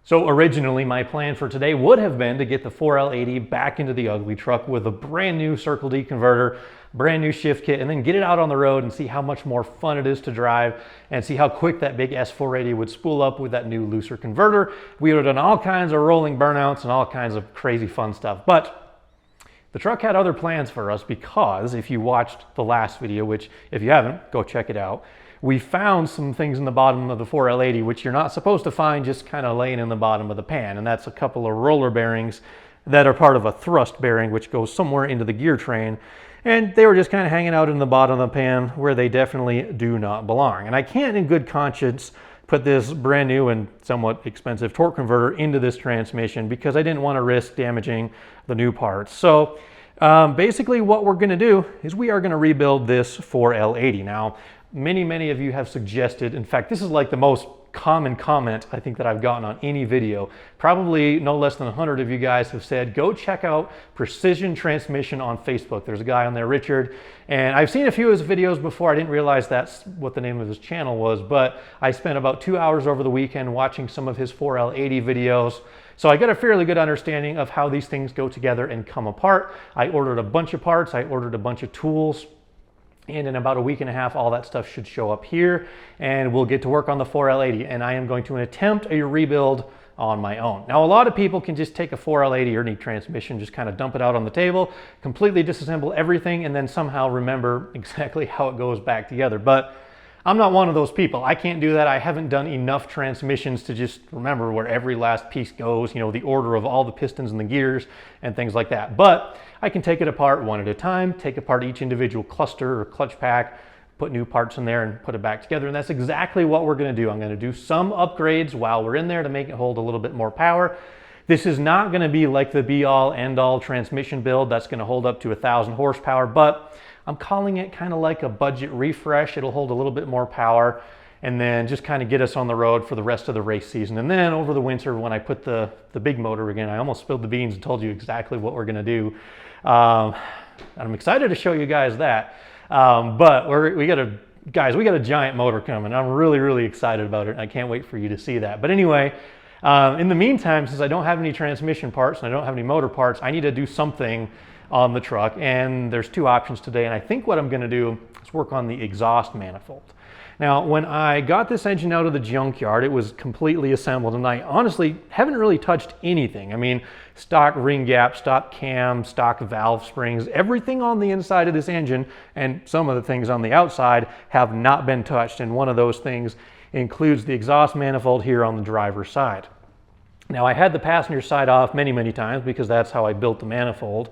So originally my plan for today would have been to get the 4L80 back into the UglyTruck with a brand new Circle D converter, brand new shift kit, and then get it out on the road and see how much more fun it is to drive and see how quick that big S480 would spool up with that new looser converter. We would have done all kinds of rolling burnouts and all kinds of crazy fun stuff. But the truck had other plans for us because if you watched the last video, which if you haven't, go check it out, we found some things in the bottom of the 4L80 which you're not supposed to find just kind of laying in the bottom of the pan, and that's a couple of roller bearings that are part of a thrust bearing which goes somewhere into the gear train, and they were just kind of hanging out in the bottom of the pan where they definitely do not belong. And I can't in good conscience put this brand new and somewhat expensive torque converter into this transmission because I didn't want to risk damaging the new parts. So basically what we're going to do is we are going to rebuild this 4L80. Now, many of you have suggested, in fact, this is like the most common comment I think that I've gotten on any video. Probably no less than 100 of you guys have said, go check out Precision Transmission on Facebook. There's a guy on there, Richard, and I've seen a few of his videos before. I didn't realize that's what the name of his channel was, but I spent about 2 hours over the weekend watching some of his 4L80 videos. So I got a fairly good understanding of how these things go together and come apart. I ordered a bunch of parts, I ordered a bunch of tools, and in about a week and a half, all that stuff should show up here, and we'll get to work on the 4L80, and I am going to attempt a rebuild on my own. Now, a lot of people can just take a 4L80 or any transmission, just kind of dump it out on the table, completely disassemble everything, and then somehow remember exactly how it goes back together. But I'm not one of those people. I can't do that. I haven't done enough transmissions to just remember where every last piece goes, you know, the order of all the pistons and the gears and things like that. But I can take it apart one at a time, take apart each individual cluster or clutch pack, put new parts in there and put it back together. And that's exactly what we're going to do. I'm going to do some upgrades while we're in there to make it hold a little bit more power. This is not going to be like the be-all, end-all transmission build that's going to hold up to 1,000 horsepower, but I'm calling it kind of like a budget refresh. It'll hold a little bit more power and then just kind of get us on the road for the rest of the race season. And then over the winter, when I put the big motor again, I almost spilled the beans and told you exactly what we're going to do. I'm excited to show you guys that. But we got a giant motor coming. I'm really excited about it. I can't wait for you to see that. But anyway, in the meantime, since I don't have any transmission parts and I don't have any motor parts, I need to do something on the truck, and there's two options today. And I think what I'm going to do is work on the exhaust manifold. Now, when I got this engine out of the junkyard, it was completely assembled, and I honestly haven't really touched anything. I mean, stock ring gap, stock cam, stock valve springs, everything on the inside of this engine and some of the things on the outside have not been touched, and one of those things includes the exhaust manifold here on the driver's side. Now, I had the passenger side off many times because that's how I built the manifold,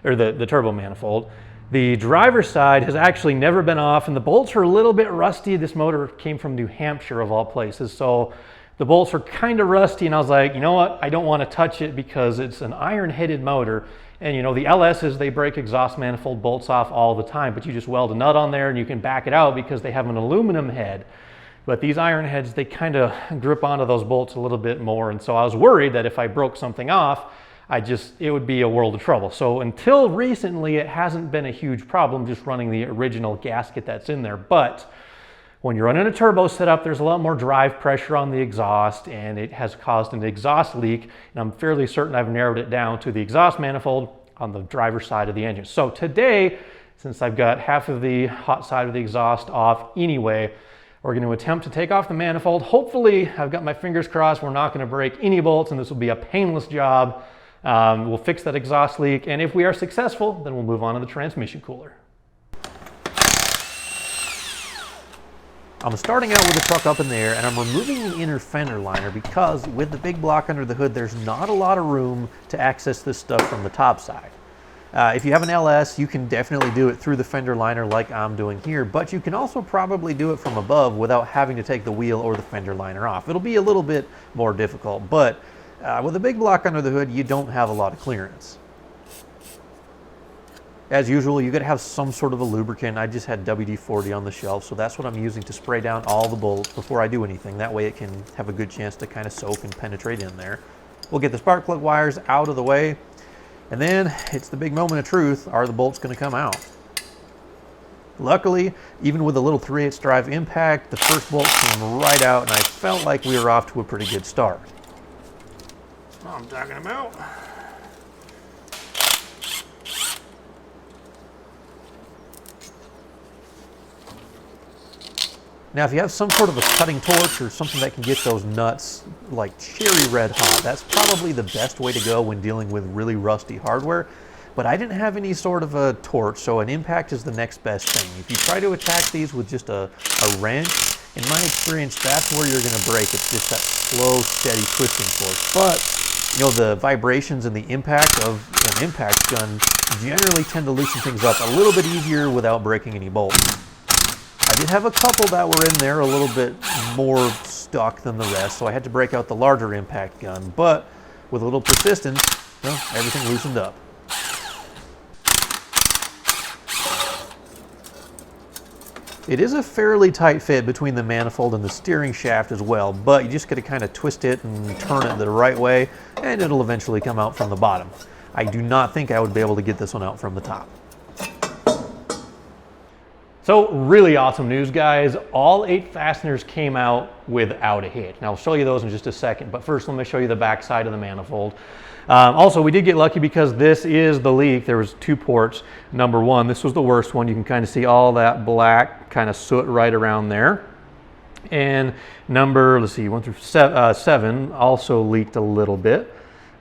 or the turbo manifold. The driver's side has actually never been off, and the bolts are a little bit rusty. This motor came from New Hampshire of all places, so the bolts are kind of rusty, and I was like, you know what, I don't want to touch it because it's an iron-headed motor, and you know, the LS's, they break exhaust manifold bolts off all the time, but you just weld a nut on there and you can back it out because they have an aluminum head. But these iron heads, they kind of grip onto those bolts a little bit more, and so I was worried that if I broke something off, it would be a world of trouble. So until recently, it hasn't been a huge problem just running the original gasket that's in there. But when you're running a turbo setup, there's a lot more drive pressure on the exhaust, and it has caused an exhaust leak. And I'm fairly certain I've narrowed it down to the exhaust manifold on the driver's side of the engine. So today, since I've got half of the hot side of the exhaust off anyway, we're going to attempt to take off the manifold. Hopefully, I've got my fingers crossed, we're not going to break any bolts, and this will be a painless job. We'll fix that exhaust leak, and if we are successful, then we'll move on to the transmission cooler. I'm starting out with the truck up in there, and I'm removing the inner fender liner because with the big block under the hood, there's not a lot of room to access this stuff from the top side. If you have an LS, you can definitely do it through the fender liner like I'm doing here, but you can also probably do it from above without having to take the wheel or the fender liner off. It'll be a little bit more difficult, but with a big block under the hood, you don't have a lot of clearance. As usual, you gotta have some sort of a lubricant. I just had WD-40 on the shelf, so that's what I'm using to spray down all the bolts before I do anything. That way it can have a good chance to kind of soak and penetrate in there. We'll get the spark plug wires out of the way, and then it's the big moment of truth. Are the bolts gonna come out? Luckily, even with a little 3/8 drive impact, the first bolt came right out, and I felt like we were off to a pretty good start. what I'm talking about. Now, if you have some sort of a cutting torch or something that can get those nuts like cherry red hot, that's probably the best way to go when dealing with really rusty hardware. But I didn't have any sort of a torch, so an impact is the next best thing. If you try to attack these with just a wrench, in my experience, that's where you're gonna break. It's just that slow, steady twisting force. But, you know, the vibrations and the impact of an impact gun generally tend to loosen things up a little bit easier without breaking any bolts. I did have a couple that were in there a little bit more stuck than the rest, so I had to break out the larger impact gun. But with a little persistence, well, everything loosened up. It is a fairly tight fit between the manifold and the steering shaft as well, but you just got to kind of twist it and turn it the right way, and it'll eventually come out from the bottom. I do not think I would be able to get this one out from the top. So really awesome news, guys. All 8 fasteners came out without a hitch. Now I'll show you those in just a second, but first let me show you the back side of the manifold. Also, we did get lucky because this is the leak. There was 2 ports. Number 1, this was the worst one. You can kind of see all that black kind of soot right around there. And number, let's see, 1 through 7 also leaked a little bit.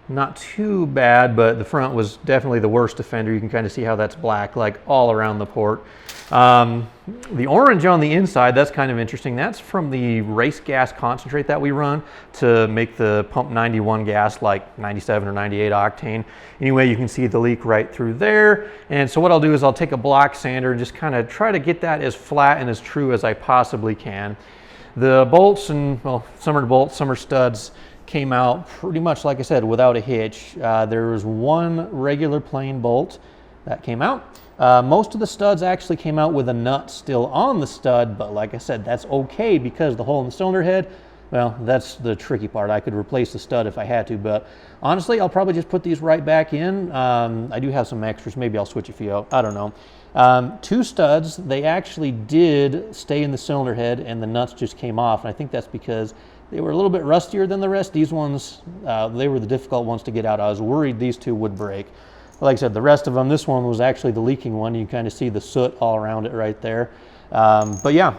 Not too bad, but the front was definitely the worst offender. You can kind of see how that's black, like all around the port. The orange on the inside, that's kind of interesting. That's from the race gas concentrate that we run to make the pump 91 gas like 97 or 98 octane. Anyway, you can see the leak right through there. And so what I'll do is I'll take a block sander and just kind of try to get that as flat and as true as I possibly can. The bolts, and well, some are bolts, some are studs, came out pretty much, like I said, without a hitch. There was 1 regular plain bolt that came out. Most of the studs actually came out with a nut still on the stud, but like I said, that's okay because the hole in the cylinder head, well, that's the tricky part. I could replace the stud if I had to, but honestly, I'll probably just put these right back in. I do have some extras. Maybe I'll switch a few out. I don't know. 2 studs, they actually did stay in the cylinder head and the nuts just came off, and I think that's because they were a little bit rustier than the rest. These ones, they were the difficult ones to get out. I was worried these 2 would break. Like I said, the rest of them, this one was actually the leaking one. You can kind of see the soot all around it right there. But yeah,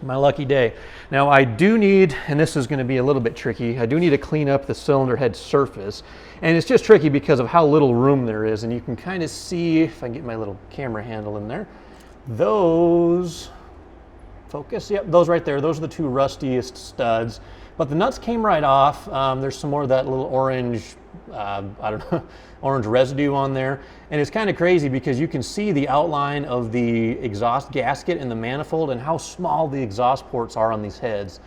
my lucky day. Now I do need, and this is going to be a little bit tricky, I do need to clean up the cylinder head surface. And it's just tricky because of how little room there is. And you can kind of see, if I can get my little camera handle in there, those, focus, yep, those right there, those are the 2 rustiest studs. But the nuts came right off. There's some more of that little orange, I don't know, orange residue on there. And it's kind of crazy because you can see the outline of the exhaust gasket in the manifold and how small the exhaust ports are on these heads.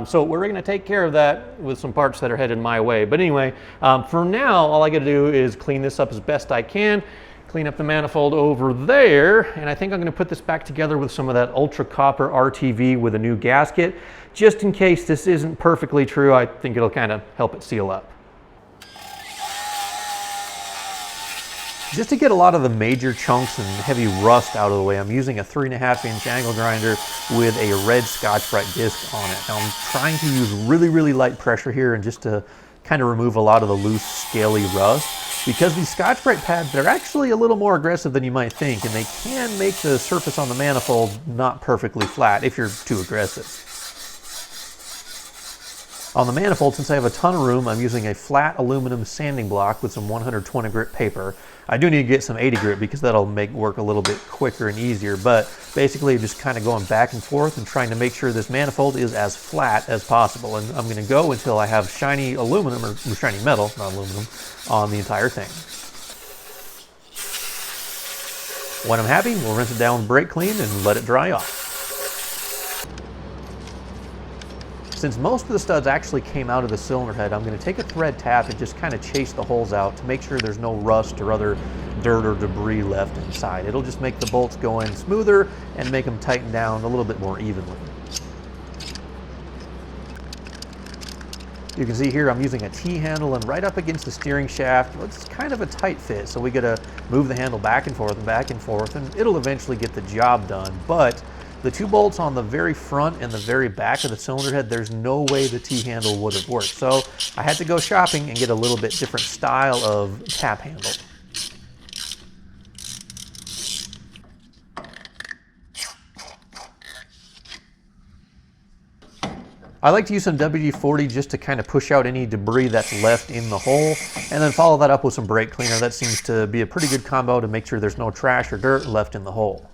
So we're going to take care of that with some parts that are headed my way. But anyway, for now, all I got to do is clean this up as best I can. Clean up the manifold over there, and I think I'm going to put this back together with some of that ultra copper RTV with a new gasket, just in case this isn't perfectly true. I think it'll kind of help it seal up. Just to get a lot of the major chunks and heavy rust out of the way, I'm using a 3.5-inch angle grinder with a red Scotch-Brite disc on it. Now I'm trying to use really light pressure here and just to kind of remove a lot of the loose, scaly rust. Because these Scotch-Brite pads, they're actually a little more aggressive than you might think, and they can make the surface on the manifold not perfectly flat if you're too aggressive. On the manifold, since I have a ton of room, I'm using a flat aluminum sanding block with some 120 grit paper. I do need to get some 80 grit because that'll make work a little bit quicker and easier, but basically just kind of going back and forth and trying to make sure this manifold is as flat as possible. And I'm going to go until I have shiny aluminum, or shiny metal, not aluminum, on the entire thing. When I'm happy, we'll rinse it down with brake clean and let it dry off. Since most of the studs actually came out of the cylinder head, I'm going to take a thread tap and just kind of chase the holes out to make sure there's no rust or other dirt or debris left inside. It'll just make the bolts go in smoother and make them tighten down a little bit more evenly. You can see here I'm using a T-handle, and right up against the steering shaft, it's kind of a tight fit, so we got to move the handle back and forth, and it'll eventually get the job done. But the two bolts on the very front and the very back of the cylinder head, there's no way the T-handle would have worked. So I had to go shopping and get a little bit different style of tap handle. I like to use some WD-40 just to kind of push out any debris that's left in the hole, and then follow that up with some brake cleaner. That seems to be a pretty good combo to make sure there's no trash or dirt left in the hole.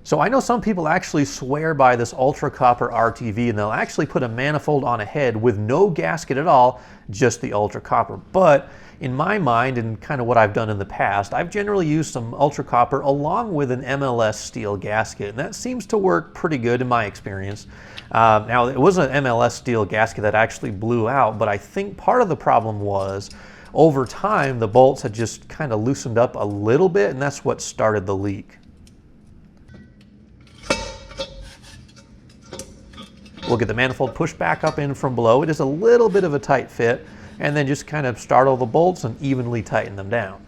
So I know some people actually swear by this ultra copper RTV, and they'll actually put a manifold on a head with no gasket at all, just the ultra copper. But in my mind, and kind of what I've done in the past, I've generally used some ultra copper along with an MLS steel gasket, and that seems to work pretty good in my experience. Now, it was an MLS steel gasket that actually blew out, but I think part of the problem was over time the bolts had just kind of loosened up a little bit, and that's what started the leak. We'll get the manifold pushed back up in from below. It is a little bit of a tight fit, and then just kind of startle the bolts and evenly tighten them down.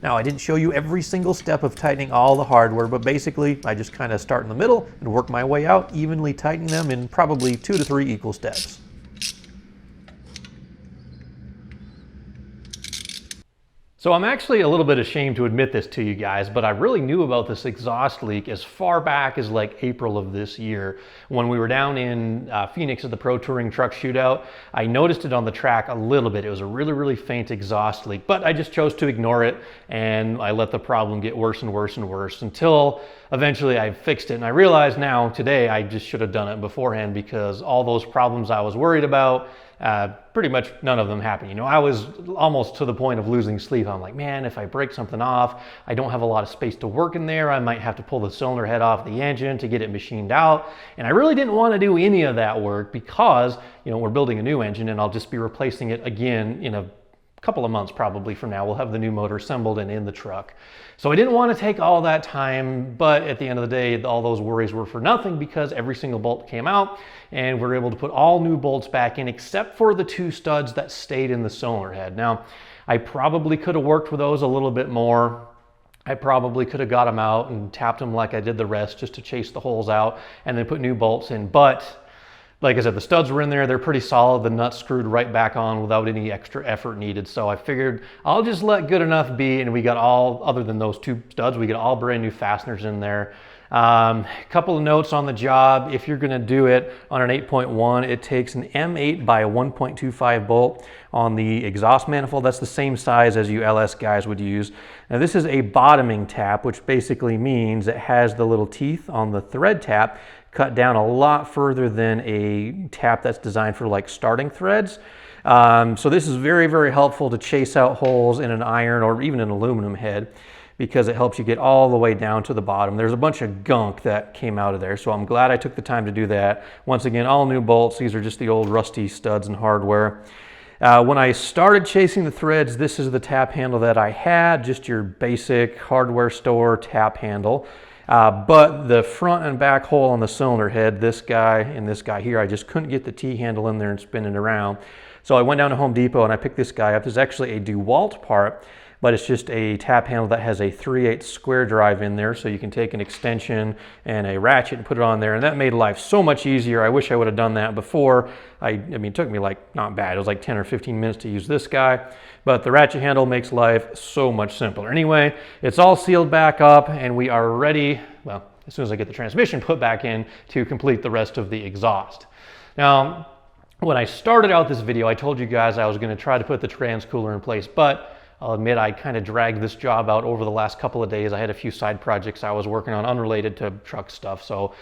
Now, I didn't show you every single step of tightening all the hardware, but basically I just kind of start in the middle and work my way out, evenly tightening them in probably 2 to 3 equal steps. So I'm actually a little bit ashamed to admit this to you guys, but I really knew about this exhaust leak as far back as like April of this year. When we were down in Phoenix at the Pro Touring Truck Shootout, I noticed it on the track a little bit. It was a really, really faint exhaust leak, but I just chose to ignore it, and I let the problem get worse and worse and worse until eventually I fixed it. And I realize now, today, I just should have done it beforehand, because all those problems I was worried about, pretty much none of them happened. You know, I was almost to the point of losing sleep. I'm like, man, if I break something off, I don't have a lot of space to work in there. I might have to pull the cylinder head off the engine to get it machined out. And I really didn't want to do any of that work, because, you know, we're building a new engine and I'll just be replacing it again in a couple of months probably from now. We'll have the new motor assembled and in the truck. So I didn't want to take all that time, but at the end of the day, all those worries were for nothing, because every single bolt came out and we were able to put all new bolts back in, except for the 2 studs that stayed in the cylinder head. Now, I probably could have worked with those a little bit more. I probably could have got them out and tapped them like I did the rest, just to chase the holes out and then put new bolts in. But like I said, the studs were in there, they're pretty solid, the nuts screwed right back on without any extra effort needed. So I figured I'll just let good enough be, and we got all, other than those 2 studs, we got all brand new fasteners in there. A couple of notes on the job: if you're gonna do it on an 8.1, it takes an M8 by a 1.25 bolt on the exhaust manifold. That's the same size as you LS guys would use. Now, this is a bottoming tap, which basically means it has the little teeth on the thread tap cut down a lot further than a tap that's designed for like starting threads. So this is very, very helpful to chase out holes in an iron or even an aluminum head, because it helps you get all the way down to the bottom. There's a bunch of gunk that came out of there, so I'm glad I took the time to do that. Once again, all new bolts. These are just the old rusty studs and hardware. When I started chasing the threads, this is the tap handle that I had, just your basic hardware store tap handle. But the front and back hole on the cylinder head, this guy and this guy here, I just couldn't get the T-handle in there and spin it around. So I went down to Home Depot and I picked this guy up. This is actually a DeWalt part, but it's just a tap handle that has a 3/8 square drive in there, so you can take an extension and a ratchet and put it on there, and that made life so much easier. I wish I would have done that before. I mean, it took me like, not bad, it was like 10 or 15 minutes to use this guy, but the ratchet handle makes life so much simpler. Anyway, it's all sealed back up and we are ready, well, as soon as I get the transmission put back in, to complete the rest of the exhaust. Now, when I started out this video, I told you guys I was going to try to put the trans cooler in place, but I'll admit I kind of dragged this job out over the last couple of days. I had a few side projects I was working on unrelated to truck stuff. So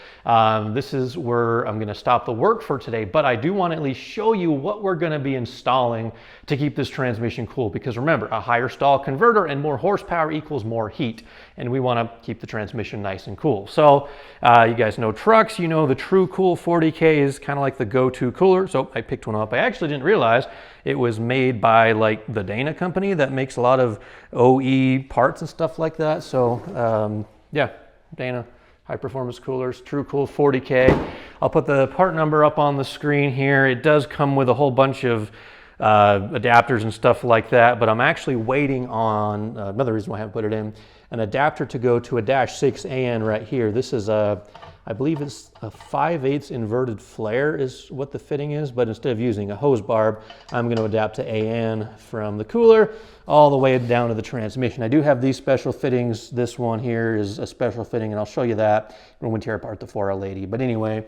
this is where I'm going to stop the work for today, but I do want to at least show you what we're going to be installing to keep this transmission cool. Because remember, a higher stall converter and more horsepower equals more heat, and we want to keep the transmission nice and cool. So you guys know trucks, you know the TruCool 40K is kind of like the go-to cooler. So I picked one up. I actually didn't realize it was made by like the Dana company that makes a lot of OE parts and stuff like that. So yeah, Dana high performance coolers, TruCool 40K. I'll put the part number up on the screen here. It does come with a whole bunch of adapters and stuff like that, but I'm actually waiting on, another reason why I haven't put it in, an adapter to go to a -6 AN right here. This is a, I believe it's a 5/8 inverted flare is what the fitting is, but instead of using a hose barb, I'm going to adapt to AN from the cooler all the way down to the transmission. I do have these special fittings. This one here is a special fitting, and I'll show you that when we tear apart the 4L80. But anyway,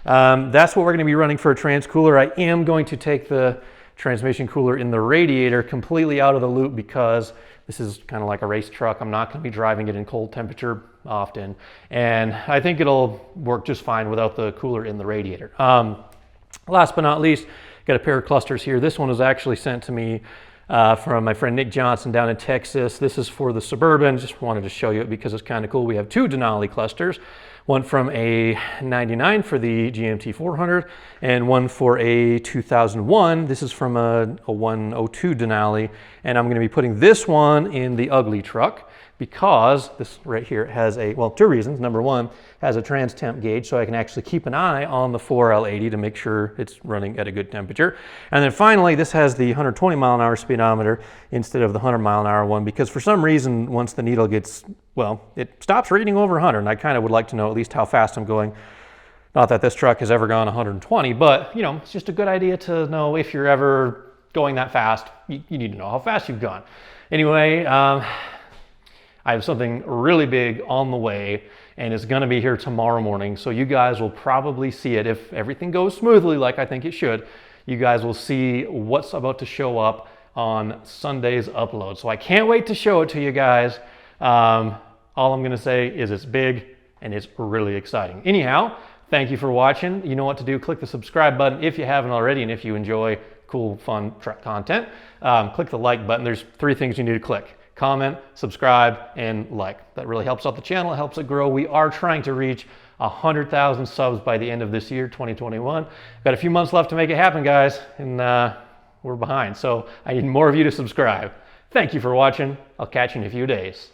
that's what we're going to be running for a trans cooler. I am going to take the transmission cooler in the radiator completely out of the loop because this is kind of like a race truck. I'm not going to be driving it in cold temperature often, and I think it'll work just fine without the cooler in the radiator. Last but not least, got a pair of clusters here. This one was actually sent to me from my friend Nick Johnson down in Texas. This is for the Suburban. Just wanted to show you it because it's kind of cool. We have two Denali clusters, one from a 99 for the GMT 400 and one for a 2001. This is from a 102 Denali, and I'm going to be putting this one in the UglyTruck because this right here has a, well, two reasons. Number one, has a trans temp gauge, so I can actually keep an eye on the 4L80 to make sure it's running at a good temperature. And then finally, this has the 120 mile an hour speedometer instead of the 100 mile an hour one, because for some reason, once the needle gets, well, it stops reading over 100, and I kind of would like to know at least how fast I'm going. Not that this truck has ever gone 120, but you know, it's just a good idea to know if you're ever going that fast. You need to know how fast you've gone. Anyway, I have something really big on the way, and it's going to be here tomorrow morning. So you guys will probably see it. If everything goes smoothly like I think it should, you guys will see what's about to show up on Sunday's upload. So I can't wait to show it to you guys. All I'm going to say is it's big and it's really exciting. Anyhow, thank you for watching. You know what to do. Click the subscribe button if you haven't already, and if you enjoy cool, fun truck content, click the like button. There's three things you need to click: comment, subscribe, and like. That really helps out the channel, it helps it grow. We are trying to reach 100,000 subs by the end of this year, 2021. Got a few months left to make it happen, guys, and we're behind. So I need more of you to subscribe. Thank you for watching. I'll catch you in a few days.